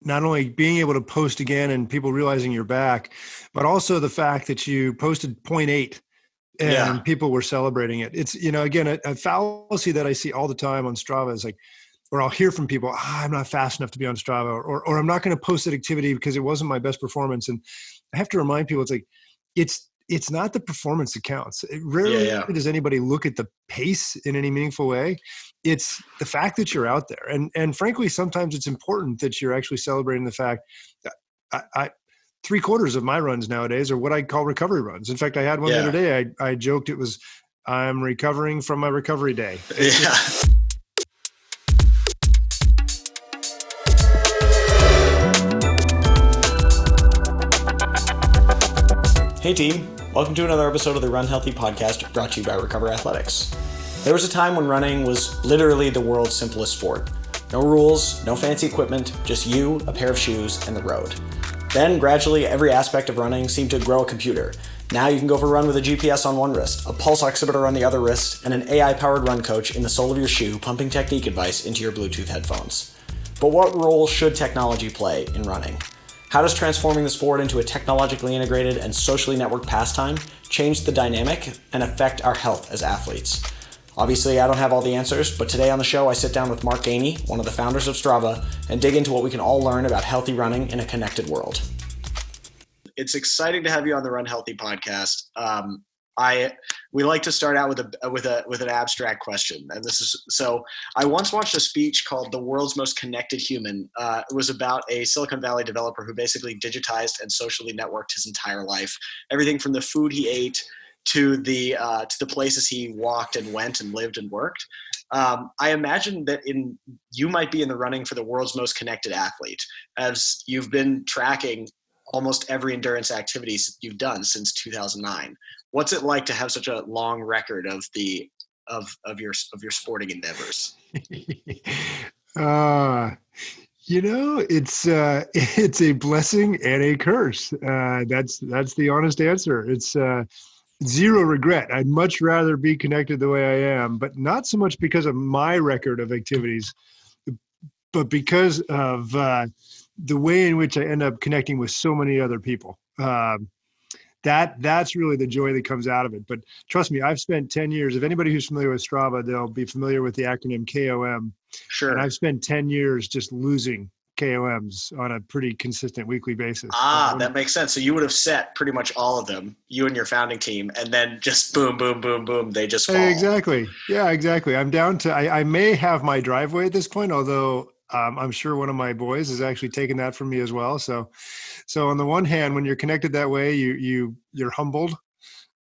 not only being able to post again and people realizing you're back, but also the fact that you posted point 0.8 Yeah. and people were celebrating it. It's, again, a fallacy that I see all the time on Strava is like, or I'll hear from people, I'm not fast enough to be on Strava, or I'm not going to post that activity because it wasn't my best performance. And I have to remind people, it's like, it's not the performance that counts. Rarely does anybody look at the pace in any meaningful way. It's the fact that you're out there. And frankly, sometimes it's important that you're actually celebrating the fact that I 3/4 of my runs nowadays are what I call recovery runs. In fact, I had one the other day. I joked it was, I'm recovering from my recovery day. Hey team, welcome to another episode of the Run Healthy podcast brought to you by Recover Athletics. There was a time when running was literally the world's simplest sport. No rules, no fancy equipment, just you, a pair of shoes, and the road. Then gradually every aspect of running seemed to grow a computer. Now you can go for a run with a GPS on one wrist, a pulse oximeter on the other wrist, and an AI-powered run coach in the sole of your shoe pumping technique advice into your Bluetooth headphones. But what role should technology play in running? How does transforming the sport into a technologically integrated and socially networked pastime change the dynamic and affect our health as athletes? Obviously, I don't have all the answers, but today on the show, I sit down with Mark Gainey, one of the founders of Strava, and dig into what we can all learn about healthy running in a connected world. It's exciting to have you on the Run Healthy podcast. We like to start out with an abstract question, and this is so. I once watched a speech called "The World's Most Connected Human." It was about a Silicon Valley developer who basically digitized and socially networked his entire life, everything from the food he ate to the places he walked and went and lived and worked. I imagine that you might be in the running for the world's most connected athlete, as you've been tracking almost every endurance activity you've done since 2009. What's it like to have such a long record of your sporting endeavors? It's a blessing and a curse. That's the honest answer. It's zero regret. I'd much rather be connected the way I am, but not so much because of my record of activities, but because of the way in which I end up connecting with so many other people. That's really the joy that comes out of it. But trust me, I've spent 10 years. If anybody who's familiar with Strava, they'll be familiar with the acronym KOM. Sure. And I've spent 10 years just losing KOMs on a pretty consistent weekly basis. That makes sense. So you would have set pretty much all of them, you and your founding team, and then just boom, boom, boom, boom, they just fall. Exactly. Yeah, exactly. I'm down to, I may have my driveway at this point, although I'm sure one of my boys has actually taken that from me as well. So on the one hand, when you're connected that way, you're humbled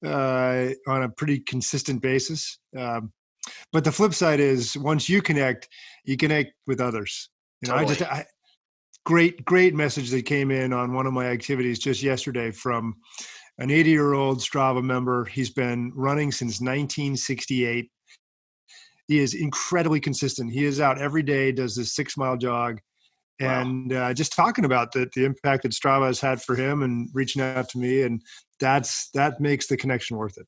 on a pretty consistent basis. But the flip side is once you connect with others. Totally. Great message that came in on one of my activities just yesterday from an 80-year-old Strava member. He's been running since 1968. He is incredibly consistent. He is out every day, does this 6-mile jog. Wow. And just talking about the impact that Strava has had for him and reaching out to me. And that makes the connection worth it.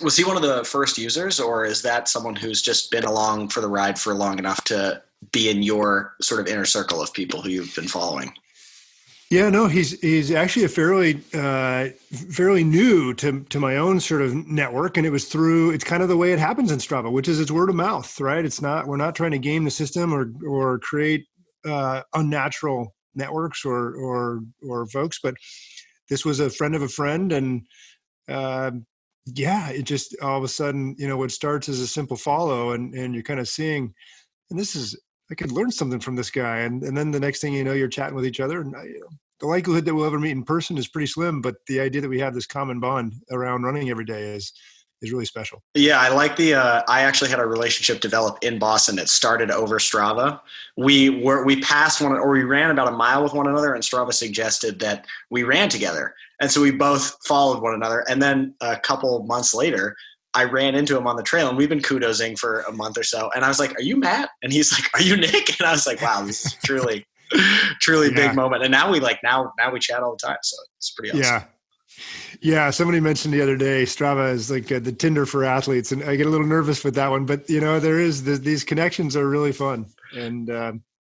Was he one of the first users, or is that someone who's just been along for the ride for long enough to be in your sort of inner circle of people who you've been following? Yeah, no, he's actually a fairly new to my own sort of network, and it's kind of the way it happens in Strava, which is it's word of mouth, right? We're not trying to game the system or create unnatural networks or folks, but this was a friend of a friend, and it just all of a sudden, what starts as a simple follow, and you're kind of seeing, and I could learn something from this guy. And then the next thing you know, you're chatting with each other. And the likelihood that we'll ever meet in person is pretty slim, but the idea that we have this common bond around running every day is really special. Yeah, I like I actually had a relationship develop in Boston that started over Strava. We passed we ran about a mile with one another, and Strava suggested that we ran together. And so we both followed one another. And then a couple months later, I ran into him on the trail, and we've been kudosing for a month or so. And I was like, "Are you Matt?" And he's like, "Are you Nick?" And I was like, "Wow, this is truly big moment." And now we chat all the time. So it's pretty awesome. Yeah. Somebody mentioned the other day, Strava is like the Tinder for athletes, and I get a little nervous with that one. But these connections are really fun, and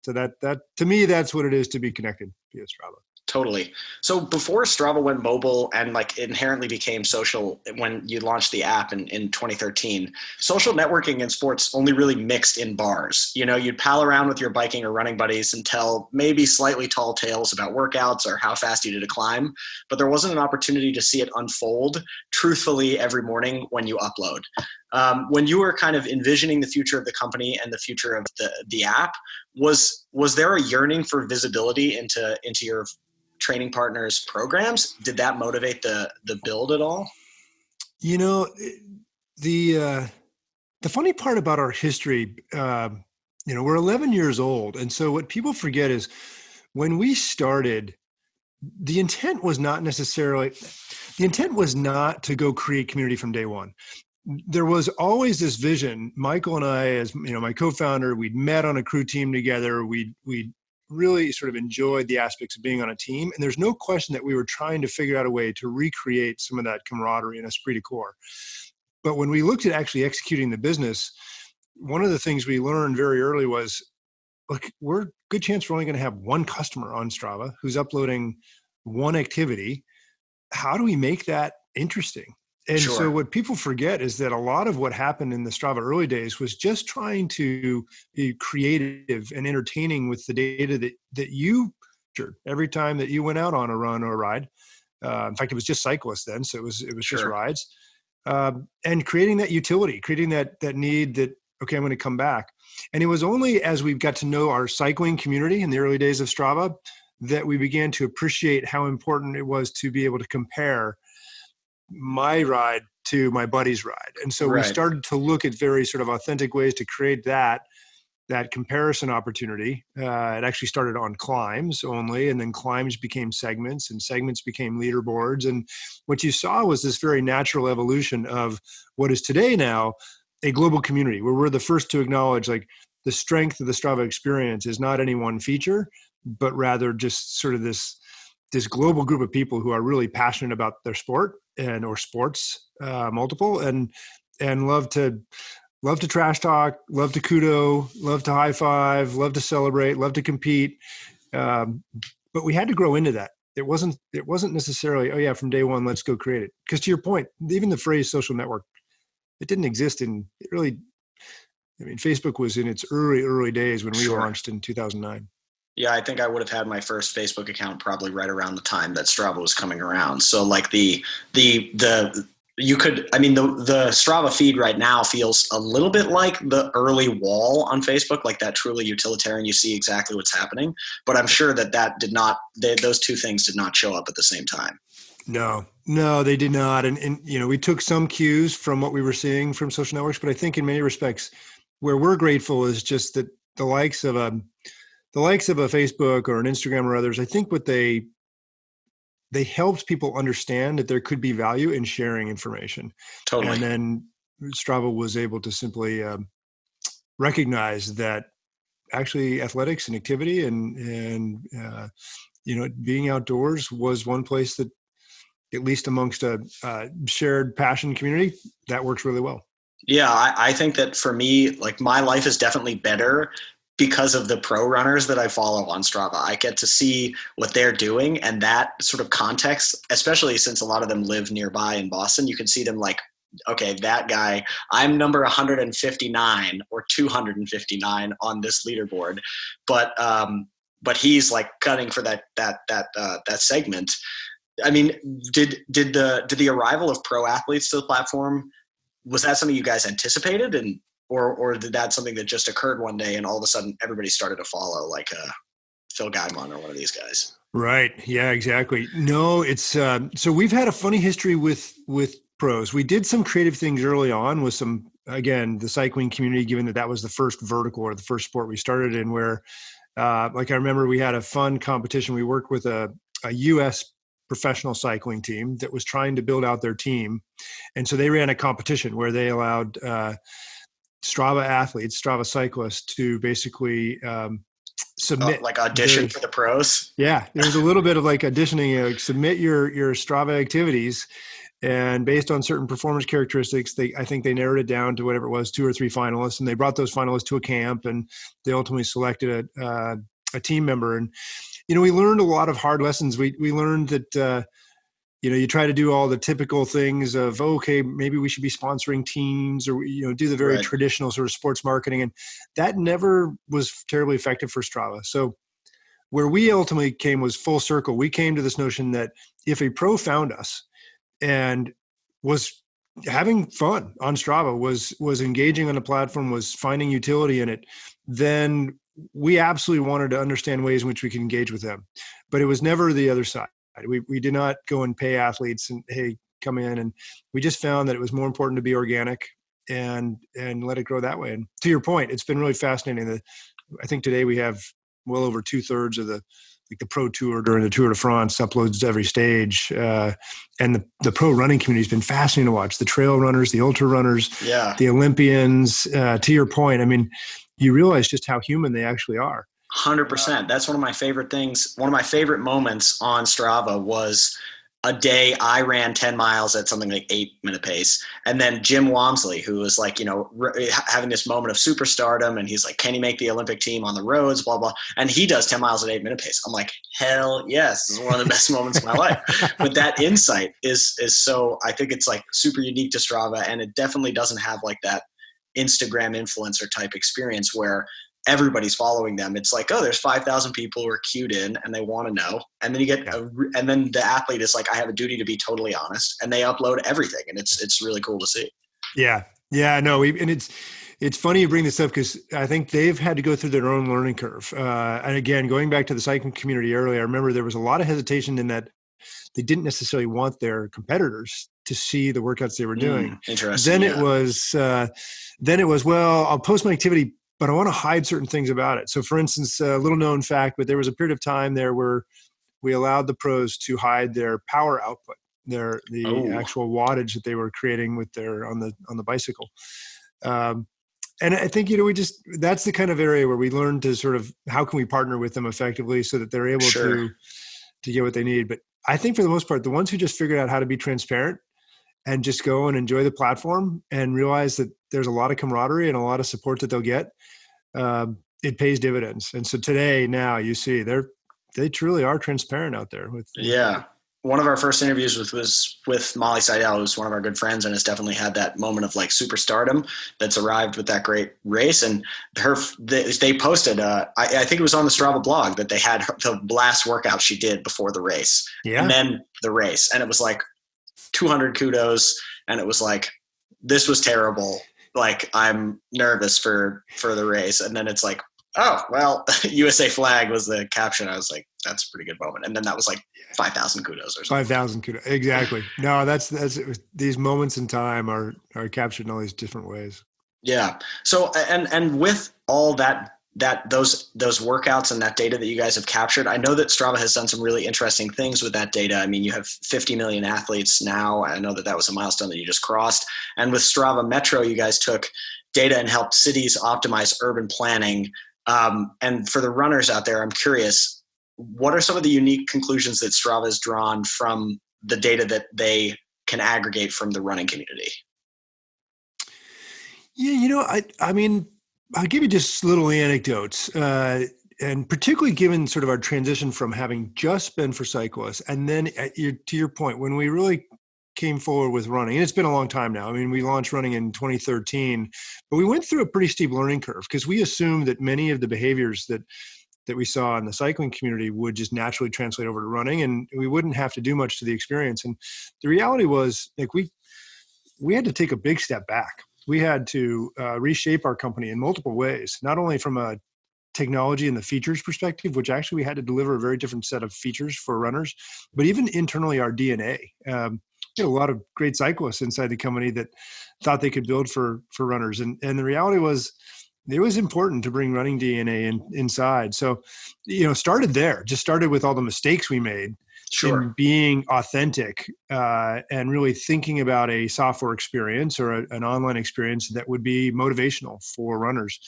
So that to me, that's what it is to be connected via Strava. Totally. So before Strava went mobile and like inherently became social when you launched the app in 2013, social networking in sports only really mixed in bars. You know, you'd pal around with your biking or running buddies and tell maybe slightly tall tales about workouts or how fast you did a climb, but there wasn't an opportunity to see it unfold truthfully every morning when you upload. When you were kind of envisioning the future of the company and the future of the app, was there a yearning for visibility into your training partners' programs? Did that motivate the build at all? You know, the funny part about our history, we're 11 years old, and so what people forget is when we started, the intent was not to go create community from day one. There was always this vision. Michael and I, as my co-founder, we'd met on a crew team together. We'd really sort of enjoyed the aspects of being on a team. And there's no question that we were trying to figure out a way to recreate some of that camaraderie and esprit de corps. But when we looked at actually executing the business, one of the things we learned very early was, look, we're good chance we're only going to have one customer on Strava who's uploading one activity. How do we make that interesting? And Sure. So what people forget is that a lot of what happened in the Strava early days was just trying to be creative and entertaining with the data that you shared every time that you went out on a run or a ride. In fact, it was just cyclists then, so it was just rides. And creating that utility, creating that need that, okay, I'm going to come back. And it was only as we got to know our cycling community in the early days of Strava that we began to appreciate how important it was to be able to compare my ride to my buddy's ride. And so we started to look at very sort of authentic ways to create that comparison opportunity. It actually started on climbs only, and then climbs became segments, and segments became leaderboards. And what you saw was this very natural evolution of what is today now a global community, where we're the first to acknowledge like the strength of the Strava experience is not any one feature, but rather just sort of this global group of people who are really passionate about their sport or sports, multiple, and love to trash talk, love to kudo, love to high five, love to celebrate, love to compete. But we had to grow into that. It wasn't necessarily, oh yeah, from day one, let's go create it. Because to your point, even the phrase social network, it didn't exist Facebook was in its early days when we launched in 2009. Yeah, I think I would have had my first Facebook account probably right around the time that Strava was coming around. So like the Strava feed right now feels a little bit like the early wall on Facebook, like that truly utilitarian, you see exactly what's happening. But I'm sure those two things did not show up at the same time. No, they did not. And we took some cues from what we were seeing from social networks, but I think in many respects where we're grateful is just that the likes of a Facebook or an Instagram or others, I think what they helped people understand that there could be value in sharing information. Totally. And then Strava was able to simply recognize that actually athletics and activity and being outdoors was one place that, at least amongst a shared passion community, that works really well. Yeah, I think that for me, like my life is definitely better because of the pro runners that I follow on Strava. I get to see what they're doing, and that sort of context, especially since a lot of them live nearby in Boston, you can see them like, okay, that guy, I'm number 159 or 259 on this leaderboard, but he's like cutting for that segment. I mean, did the arrival of pro athletes to the platform, was that something you guys anticipated, or did that something that just occurred one day and all of a sudden everybody started to follow, like Phil Gaimon or one of these guys? Right. Yeah, exactly. No, it's so we've had a funny history with pros. We did some creative things early on with the cycling community, given that was the first vertical or the first sport we started in, where like I remember we had a fun competition. We worked with a US professional cycling team that was trying to build out their team. And so they ran a competition where they allowed Strava athletes, Strava cyclists to basically submit. Like audition for the pros? Yeah, there was a little bit of like auditioning, like submit your Strava activities. And based on certain performance characteristics, I think they narrowed it down to whatever it was, 2 or 3 finalists, and they brought those finalists to a camp, and they ultimately selected a team member. And we learned a lot of hard lessons. We learned that you try to do all the typical things of, okay, maybe we should be sponsoring teams, or do the very Right. traditional sort of sports marketing, and that never was terribly effective for Strava. So where we ultimately came was full circle. We came to this notion that if a pro found us and was having fun on Strava, was engaging on the platform, was finding utility in it, then we absolutely wanted to understand ways in which we could engage with them. But it was never the other side. We did not go and pay athletes and, hey, come in. And we just found that it was more important to be organic and let it grow that way. And to your point, it's been really fascinating. I think today we have well over 2/3 of the pro tour during the Tour de France uploads to every stage. And the pro running community has been fascinating to watch. The trail runners, the ultra runners, the Olympians. To your point, I mean, you realize just how human they actually are. 100%. That's one of my favorite things. One of my favorite moments on Strava was a day I ran 10 miles at something like 8-minute pace. And then Jim Walmsley, who was like, having this moment of superstardom, and he's like, can he make the Olympic team on the roads, blah, blah. And he does 10 miles at 8-minute pace. I'm like, hell yes. This is one of the best moments of my life. But that insight is so, I think it's like super unique to Strava. And it definitely doesn't have like that Instagram influencer type experience where everybody's following them. It's like, oh, there's 5,000 people who are queued in and they want to know. And then you get, and then the athlete is like, I have a duty to be totally honest, and they upload everything. And it's really cool to see. Yeah. Yeah, no. And it's funny you bring this up, because I think they've had to go through their own learning curve. And again, going back to the cycling community earlier, I remember there was a lot of hesitation in that they didn't necessarily want their competitors to see the workouts they were doing. Interesting. Then it was, well, I'll post my activity, but I want to hide certain things about it. So for instance, a little known fact, but there was a period of time there where we allowed the pros to hide their power output, the actual wattage that they were creating with their on the bicycle. And I think, that's the kind of area where we learn to sort of, how can we partner with them effectively so that they're able to get what they need. But I think for the most part, the ones who just figured out how to be transparent and just go and enjoy the platform and realize that there's a lot of camaraderie and a lot of support that they'll get, it pays dividends. And so today, now you see they truly are transparent out there. One of our first interviews was with Molly Seidel, who's one of our good friends, and has definitely had that moment of like superstardom that's arrived with that great race. And they posted, I think it was on the Strava blog, that they had the last workout she did before the race, and then the race. And it was like 200 kudos. And it was like, this was terrible. Like, I'm nervous for the race. And then it's like, oh, well, USA flag was the caption. I was like, that's a pretty good moment. And then that was like 5,000 kudos or something. 5,000 kudos. Exactly. No, that's these moments in time are captured in all these different ways. Yeah. So, and with all those workouts and that data that you guys have captured, I know that Strava has done some really interesting things with that data. I mean, you have 50 million athletes now. I know that was a milestone that you just crossed. And with Strava Metro, you guys took data and helped cities optimize urban planning. And for the runners out there, I'm curious, what are some of the unique conclusions that Strava has drawn from the data that they can aggregate from the running community? Yeah, I mean, I'll give you just little anecdotes, and particularly given sort of our transition from having just been for cyclists, and then to your point, when we really came forward with running, and it's been a long time now. I mean, we launched running in 2013, but we went through a pretty steep learning curve because we assumed that many of the behaviors that we saw in the cycling community would just naturally translate over to running, and we wouldn't have to do much to the experience. And the reality was, like, we had to take a big step back. We had to reshape our company in multiple ways, not only from a technology and the features perspective, which actually we had to deliver a very different set of features for runners, but even internally our DNA. A lot of great cyclists inside the company that thought they could build for runners. And the reality was, it was important to bring running DNA inside. So, started with all the mistakes we made in being authentic and really thinking about a software experience or an online experience that would be motivational for runners.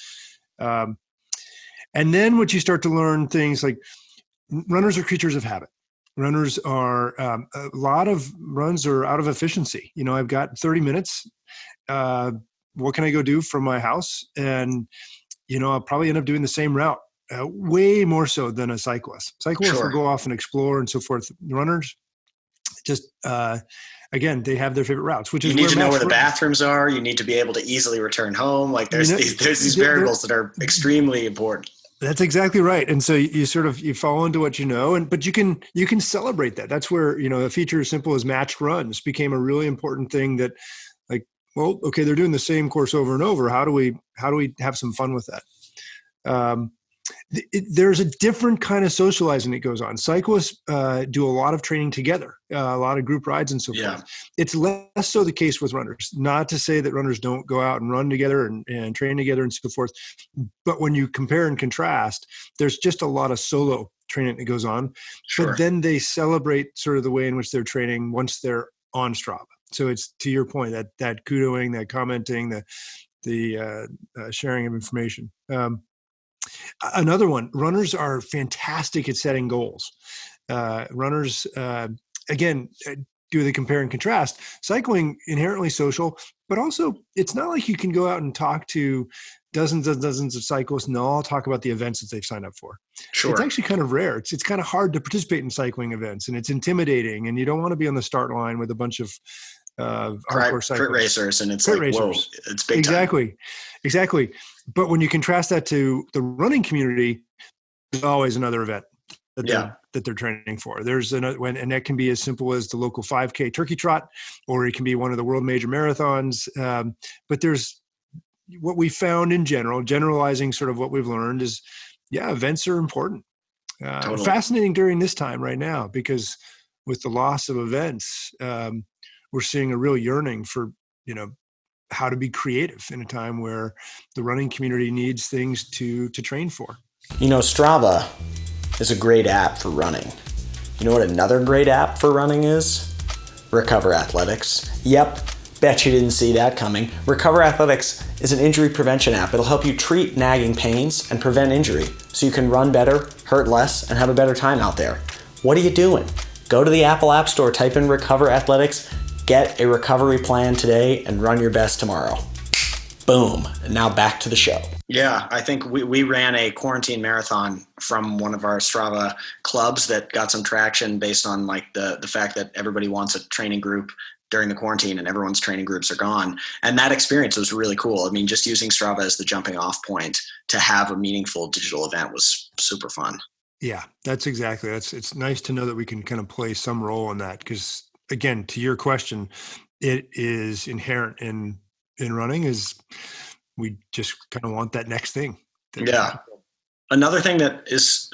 And then what you start to learn things like runners are creatures of habit. Runners are, a lot of runs are out of efficiency. I've got 30 minutes. What can I go do from my house? And, I'll probably end up doing the same route, way more so than a cyclist. Cyclists will Sure. go off and explore and so forth. Runners just, again, they have their favorite routes, which You is need where to know where match the run. bathrooms are. You need to be able to easily return home. Like You there's know, these they're, variables that are extremely important. That's exactly right. And so you sort of, you fall into what you know, but you can celebrate that. That's where, a feature as simple as matched runs became a really important thing that, like, well, okay, they're doing the same course over and over. How do we have some fun with that? There's a different kind of socializing that goes on. Cyclists do a lot of training together, a lot of group rides and so Yeah. forth. It's less so the case with runners. Not to say that runners don't go out and run together and train together and so forth. But when you compare and contrast, there's just a lot of solo training that goes on. Sure. But then they celebrate sort of the way in which they're training once they're on Strava. So it's, to your point, that kudoing, that commenting, the sharing of information. Another one, runners are fantastic at setting goals. Runners, again, do the compare and contrast. Cycling, inherently social, but also it's not like you can go out and talk to dozens and dozens of cyclists and they'll all talk about the events that they've signed up for. Sure. It's actually kind of rare. It's kind of hard to participate in cycling events, and it's intimidating, and you don't want to be on the start line with a bunch of hardcore cyclists. Crit racers, and it's Crit like, racers. whoa, it's big time. Exactly. But when you contrast that to the running community, there's always another event that they're training for. There's another, and that can be as simple as the local 5K turkey trot, or it can be one of the world major marathons. But there's what we found in general, generalizing sort of what we've learned is, events are important. Totally. Fascinating during this time right now, because with the loss of events, we're seeing a real yearning for, how to be creative in a time where the running community needs things to train for. Strava is a great app for running. You know what another great app for running is? Recover Athletics. Yep, bet you didn't see that coming. Recover Athletics is an injury prevention app. It'll help you treat nagging pains and prevent injury so you can run better, hurt less, and have a better time out there. What are you doing? Go to the Apple App Store, type in Recover Athletics, get a recovery plan today, and run your best tomorrow. Boom. And now back to the show. Yeah, I think we ran a quarantine marathon from one of our Strava clubs that got some traction based on like the fact that everybody wants a training group during the quarantine and everyone's training groups are gone. And that experience was really cool. I mean, just using Strava as the jumping off point to have a meaningful digital event was super fun. Yeah, that's exactly. It's nice to know that we can kind of play some role in that, because again, to your question, it is inherent in running is we just kind of want that next thing. Yeah. Another thing that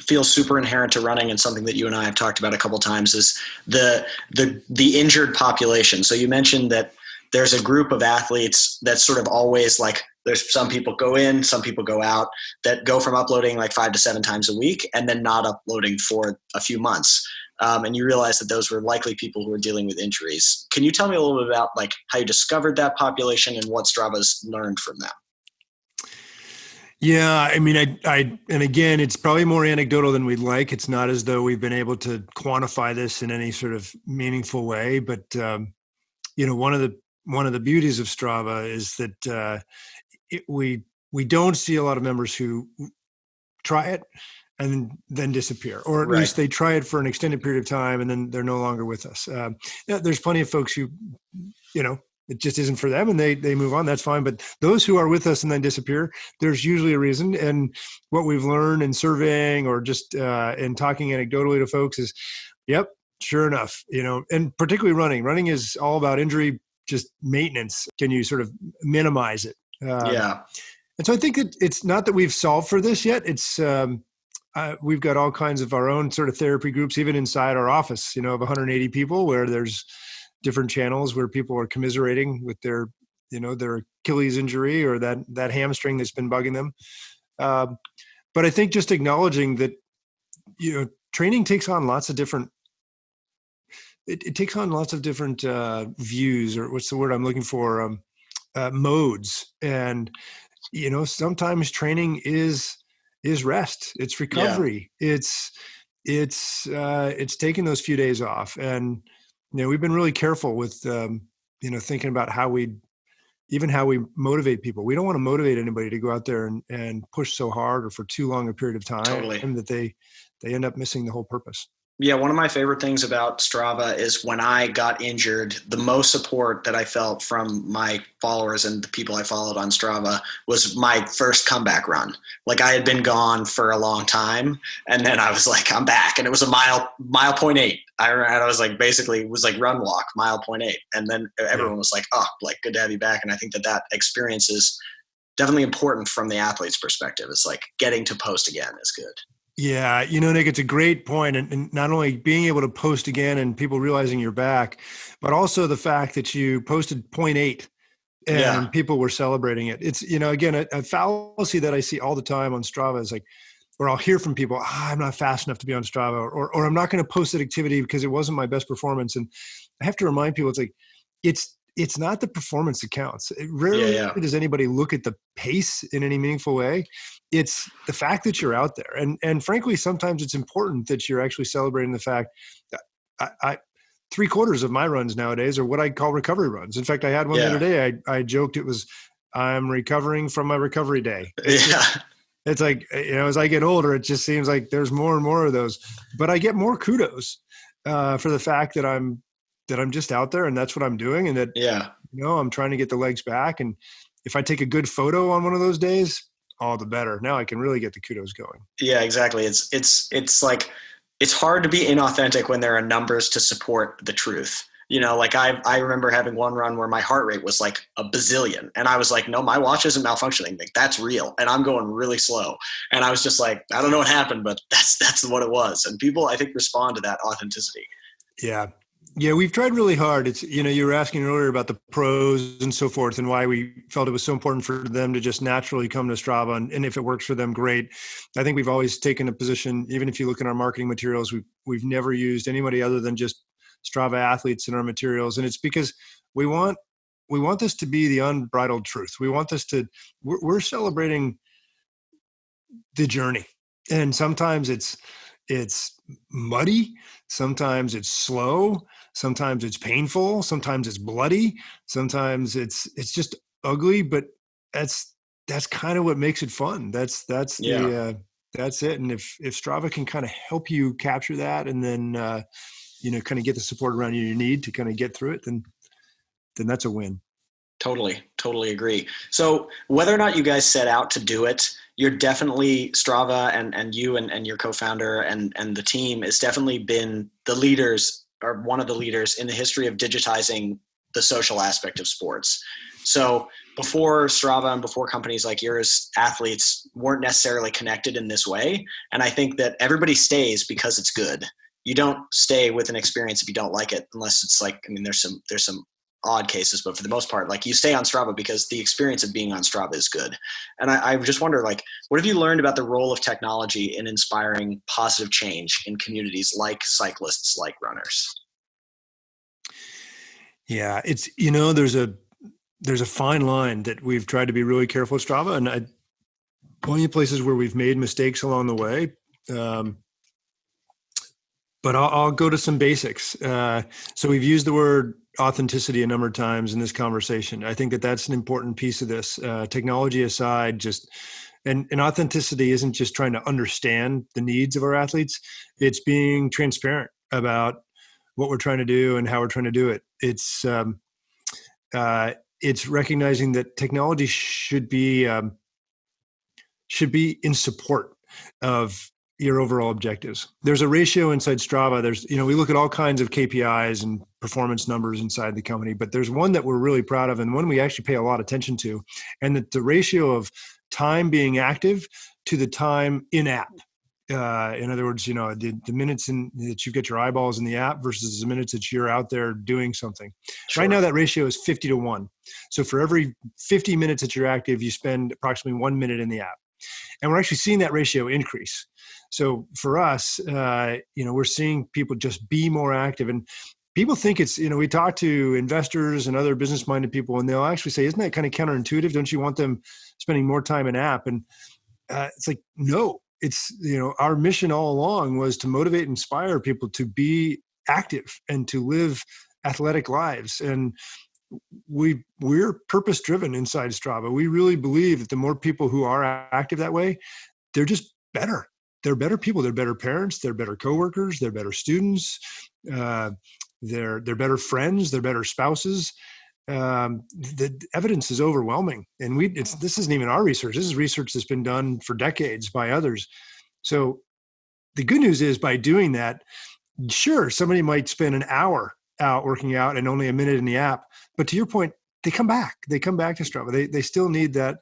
feels super inherent to running, and something that you and I have talked about a couple of times, is the injured population. So you mentioned that there's a group of athletes that's sort of always like, there's some people go in, some people go out, that go from uploading like 5 to 7 times a week and then not uploading for a few months. And you realize that those were likely people who were dealing with injuries. Can you tell me a little bit about like how you discovered that population and what Strava's learned from them? Yeah, I mean, and again, it's probably more anecdotal than we'd like. It's not as though we've been able to quantify this in any sort of meaningful way. But one of the beauties of Strava is that we don't see a lot of members who try it and then disappear, or at least they try it for an extended period of time and then they're no longer with us. There's plenty of folks who, it just isn't for them and they move on. That's fine. But those who are with us and then disappear, there's usually a reason. And what we've learned in surveying or just in talking anecdotally to folks is, yep, sure enough, and particularly running is all about injury, just maintenance. Can you sort of minimize it? And so I think it's not that we've solved for this yet. It's we've got all kinds of our own sort of therapy groups, even inside our office, of 180 people, where there's different channels where people are commiserating with their Achilles injury or that hamstring that's been bugging them. But I think just acknowledging that, training takes on lots of different, it takes on lots of different views, or what's the word I'm looking for, modes. And, sometimes training is rest, it's recovery, it's it's taking those few days off, and we've been really careful with thinking about how we motivate people. We don't want to motivate anybody to go out there and push so hard or for too long a period of time Totally. that they end up missing the whole purpose. Yeah, one of my favorite things about Strava is when I got injured, the most support that I felt from my followers and the people I followed on Strava was my first comeback run. Like I had been gone for a long time, and then I was like, I'm back, and it was a mile point eight. I was like, basically, it was like run walk mile point eight, and then everyone was like, oh, like good to have you back. And I think that experience is definitely important from the athlete's perspective. It's like getting to post again is good. Yeah, Nick, it's a great point. And not only being able to post again and people realizing you're back, but also the fact that you posted point eight and people were celebrating it. It's, again, a fallacy that I see all the time on Strava is like, or I'll hear from people, I'm not fast enough to be on Strava, or I'm not going to post that activity because it wasn't my best performance. And I have to remind people, it's like, it's not the performance that counts. Rarely does anybody look at the pace in any meaningful way. It's the fact that you're out there. And frankly, sometimes it's important that you're actually celebrating the fact that I 3/4 of my runs nowadays are what I call recovery runs. In fact, I had one the other day. I joked it was, I'm recovering from my recovery day. It's like, as I get older, it just seems like there's more and more of those, but I get more kudos for the fact that I'm just out there and that's what I'm doing. And that, I'm trying to get the legs back. And if I take a good photo on one of those days, all the better. Now I can really get the kudos going. Yeah, exactly. It's like, it's hard to be inauthentic when there are numbers to support the truth. Like I remember having one run where my heart rate was like a bazillion. And I was like, no, my watch isn't malfunctioning. Like that's real. And I'm going really slow. And I was just like, I don't know what happened, but that's what it was. And people, I think, respond to that authenticity. Yeah. Yeah, we've tried really hard. It's, you were asking earlier about the pros and so forth and why we felt it was so important for them to just naturally come to Strava. And if it works for them, great. I think we've always taken a position, even if you look at our marketing materials, we've never used anybody other than just Strava athletes in our materials. And it's because we want this to be the unbridled truth. We want this we're celebrating the journey. And sometimes it's muddy. Sometimes it's slow. Sometimes it's painful. Sometimes it's bloody. Sometimes it's just ugly, but that's kind of what makes it fun. That's it. And if Strava can kind of help you capture that and then, kind of get the support around you need to kind of get through it, then that's a win. Totally agree. So whether or not you guys set out to do it, you're definitely Strava and you and your co-founder and the team has definitely been the leaders or one of the leaders in the history of digitizing the social aspect of sports. So before Strava and before companies like yours, athletes weren't necessarily connected in this way. And I think that everybody stays because it's good. You don't stay with an experience if you don't like it, unless it's like, there's some odd cases, but for the most part, like you stay on Strava because the experience of being on Strava is good. And I just wonder, like, what have you learned about the role of technology in inspiring positive change in communities like cyclists, like runners? Yeah, it's, there's a fine line that we've tried to be really careful with Strava, and plenty of places where we've made mistakes along the way. But I'll go to some basics. So we've used the word authenticity a number of times in this conversation. I think that that's an important piece of this. Technology aside, and authenticity isn't just trying to understand the needs of our athletes. It's being transparent about what we're trying to do and how we're trying to do it. It's recognizing that technology should be in support of your overall objectives. There's a ratio inside Strava. We look at all kinds of KPIs and performance numbers inside the company, but there's one that we're really proud of and one we actually pay a lot of attention to, and that the ratio of time being active to the time in app. In other words, the minutes that you get your eyeballs in the app versus the minutes that you're out there doing something. Sure. Right now, that ratio is 50-1. So for every 50 minutes that you're active, you spend approximately 1 minute in the app. And we're actually seeing that ratio increase. So for us, we're seeing people just be more active. And people think it's, we talk to investors and other business-minded people, and they'll actually say, isn't that kind of counterintuitive? Don't you want them spending more time in app? And it's like, no, it's, our mission all along was to motivate and inspire people to be active and to live athletic lives. And we're purpose driven inside Strava. We really believe that the more people who are active that way, they're just better. They're better people. They're better parents. They're better coworkers. They're better students. They're better friends. They're better spouses. The evidence is overwhelming, and this isn't even our research. This is research that's been done for decades by others. So the good news is, by doing that, sure, somebody might spend an hour out working out and only a minute in the app, but to your point, they come back to Strava. They still need that.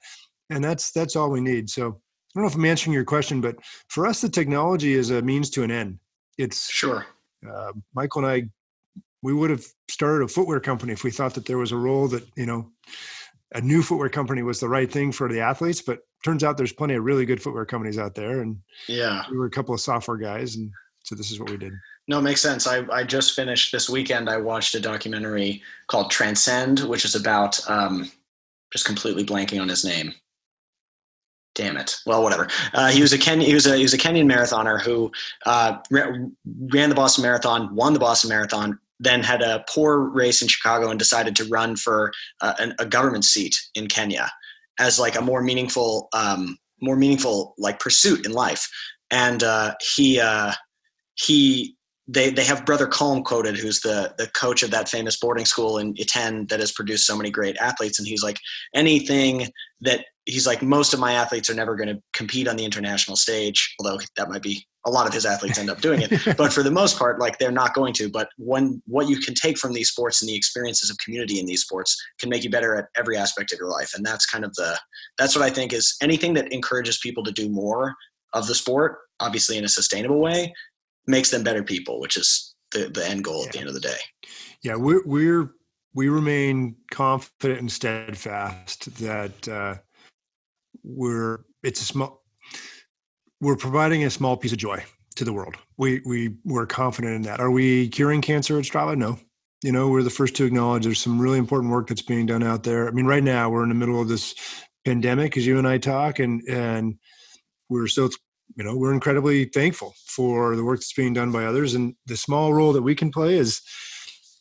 And that's all we need. So I don't know if I'm answering your question, but for us, the technology is a means to an end. It's sure. Michael and I, we would have started a footwear company if we thought that there was a role that, a new footwear company was the right thing for the athletes, but turns out there's plenty of really good footwear companies out there. And we were a couple of software guys. And so this is what we did. No, it makes sense. I just finished this weekend. I watched a documentary called Transcend, which is about, just completely blanking on his name. Damn it. Well, whatever. He was a Kenyan marathoner who ran the Boston Marathon, won the Boston Marathon, then had a poor race in Chicago and decided to run for a government seat in Kenya as like a more meaningful like pursuit in life. And they have Brother Colm quoted, who's the coach of that famous boarding school in Iten that has produced so many great athletes. And he's like, most of my athletes are never going to compete on the international stage, although that might be a lot of his athletes end up doing it. But for the most part, like, they're not going to. But what you can take from these sports and the experiences of community in these sports can make you better at every aspect of your life. And that's kind of that's what I think is anything that encourages people to do more of the sport, obviously in a sustainable way, makes them better people, which is the end goal at the end of the day. Yeah, we remain confident and steadfast that we're providing a small piece of joy to the world. We're confident in that. Are we curing cancer at Strava? No. We're the first to acknowledge there's some really important work that's being done out there. I mean, right now we're in the middle of this pandemic, as you and I talk, and we're still, we're incredibly thankful for the work that's being done by others. And the small role that we can play is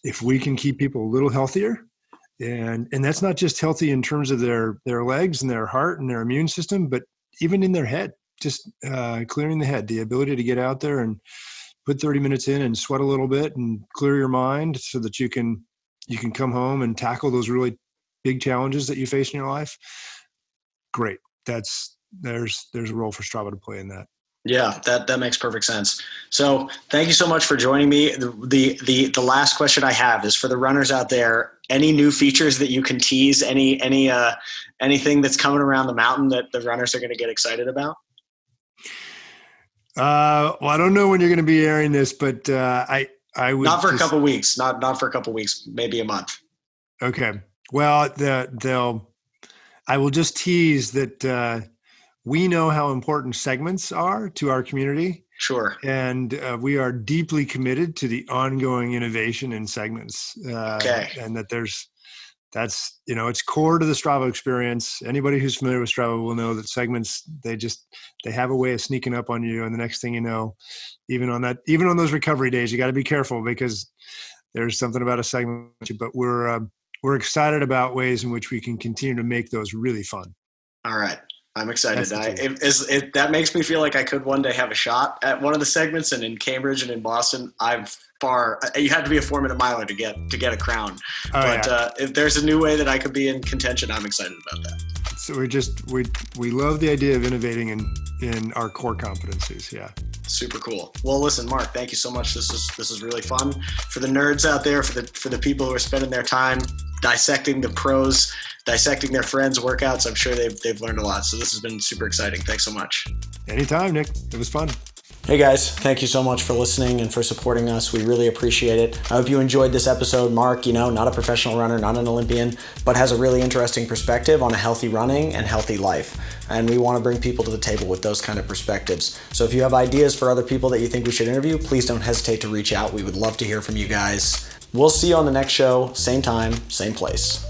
if we can keep people a little healthier, and that's not just healthy in terms of their legs and their heart and their immune system, but even in their head, just clearing the head, the ability to get out there and put 30 minutes in and sweat a little bit and clear your mind so that you can come home and tackle those really big challenges that you face in your life. Great. There's a role for Strava to play in that. Yeah, that makes perfect sense. So thank you so much for joining me. The last question I have is for the runners out there. Any new features that you can tease? Anything that's coming around the mountain that the runners are going to get excited about? Well, I don't know when you're going to be airing this, but I would not for a couple weeks. Not for a couple weeks. Maybe a month. Okay. Well, I will just tease that. We know how important segments are to our community. Sure. And we are deeply committed to the ongoing innovation in segments. Okay. And that that's it's core to the Strava experience. Anybody who's familiar with Strava will know that segments, they have a way of sneaking up on you. And the next thing you know, even on those recovery days, you got to be careful because there's something about a segment. But we're excited about ways in which we can continue to make those really fun. All right. I'm excited. That makes me feel like I could one day have a shot at one of the segments. And in Cambridge and in Boston, you had to be a 4-minute miler to get a crown. If there's a new way that I could be in contention, I'm excited about that. So we love the idea of innovating in our core competencies. Yeah. Super cool. Well, listen, Mark, thank you so much. This is really fun for the nerds out there, for the people who are spending their time dissecting the pros, dissecting their friends' workouts. I'm sure they've learned a lot. So this has been super exciting. Thanks so much. Anytime, Nick. It was fun. Hey guys, thank you so much for listening and for supporting us. We really appreciate it. I hope you enjoyed this episode. Mark, not a professional runner, not an Olympian, but has a really interesting perspective on a healthy running and healthy life. And we want to bring people to the table with those kind of perspectives. So if you have ideas for other people that you think we should interview, please don't hesitate to reach out. We would love to hear from you guys. We'll see you on the next show, same time, same place.